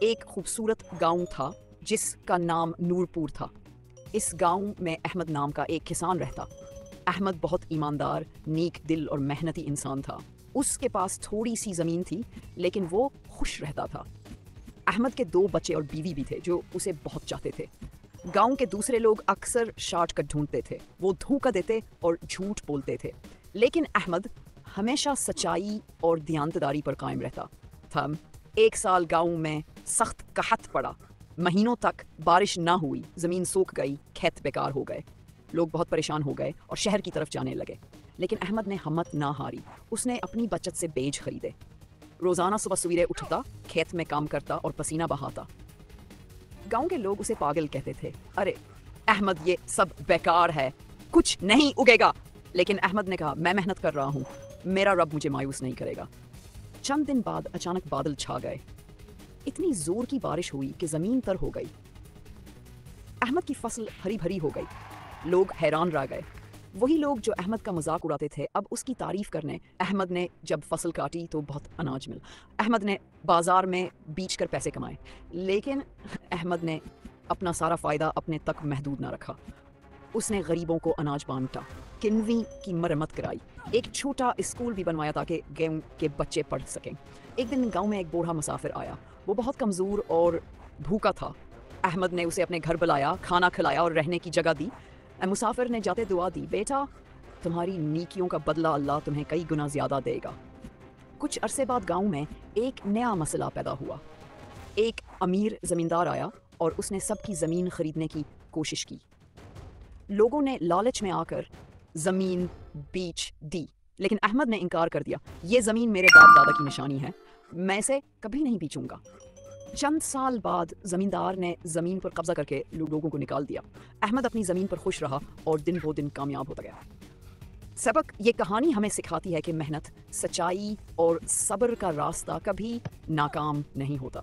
ایک خوبصورت گاؤں تھا جس کا نام نورپور تھا۔ اس گاؤں میں احمد نام کا ایک کسان رہتا۔ احمد بہت ایماندار، نیک دل اور محنتی انسان تھا۔ اس کے پاس تھوڑی سی زمین تھی لیکن وہ خوش رہتا تھا۔ احمد کے 2 بچے اور بیوی بھی تھے جو اسے بہت چاہتے تھے۔ گاؤں کے دوسرے لوگ اکثر شارٹ کٹ ڈھونڈتے تھے، وہ دھوکہ دیتے اور جھوٹ بولتے تھے، لیکن احمد ہمیشہ سچائی اور دیانتداری پر قائم رہتا تھا۔ ایک سال گاؤں میں سخت قحط پڑا، مہینوں تک بارش نہ ہوئی، زمین سوکھ گئی، کھیت بیکار ہو گئے، لوگ بہت پریشان ہو گئے اور شہر کی طرف جانے لگے۔ لیکن احمد نے ہمت نہ ہاری، اس نے اپنی بچت سے بیج خریدے، روزانہ صبح سویرے اٹھتا، کھیت میں کام کرتا اور پسینہ بہاتا۔ گاؤں کے لوگ اسے پاگل کہتے تھے، ارے احمد یہ سب بیکار ہے، کچھ نہیں اگے گا۔ لیکن احمد نے کہا، میں محنت کر رہا ہوں، میرا رب مجھے مایوس نہیں کرے گا۔ چند دن بعد اچانک بادل چھا گئے، اتنی زور کی بارش ہوئی کہ زمین تر ہو گئی۔ احمد کی فصل ہری بھری ہو گئی، لوگ حیران رہ گئے۔ وہی لوگ جو احمد کا مذاق اڑاتے تھے اب اس کی تعریف کرنے۔ احمد نے جب فصل کاٹی تو بہت اناج ملا۔ احمد نے بازار میں بیچ کر پیسے کمائے، لیکن احمد نے اپنا سارا فائدہ اپنے تک محدود نہ رکھا۔ اس نے غریبوں کو اناج بانٹا، کنویں کی مرمت کرائی، ایک چھوٹا اسکول بھی بنوایا تاکہ گاؤں کے بچے پڑھ سکیں۔ ایک دن گاؤں میں ایک بوڑھا مسافر آیا، وہ بہت کمزور اور بھوکا تھا۔ احمد نے اسے اپنے گھر بلایا، کھانا کھلایا اور رہنے کی جگہ دی۔ مسافر نے جاتے دعا دی، بیٹا تمہاری نیکیوں کا بدلہ اللہ تمہیں کئی گنا زیادہ دے گا۔ کچھ عرصے بعد گاؤں میں ایک نیا مسئلہ پیدا ہوا۔ ایک امیر زمیندار آیا اور اس نے سب کی زمین خریدنے کی کوشش کی۔ لوگوں نے لالچ میں آ کر زمین بیچ دی، لیکن احمد نے انکار کر دیا، یہ زمین میرے باپ دادا کی نشانی ہے، میں اسے کبھی نہیں بیچوں گا۔ چند سال بعد زمیندار نے زمین پر قبضہ کر کے لوگوں کو نکال دیا۔ احمد اپنی زمین پر خوش رہا اور دن بہ دن کامیاب ہوتا گیا۔ سبق، یہ کہانی ہمیں سکھاتی ہے کہ محنت، سچائی اور صبر کا راستہ کبھی ناکام نہیں ہوتا۔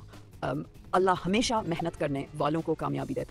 اللہ ہمیشہ محنت کرنے والوں کو کامیابی دیتا ہے۔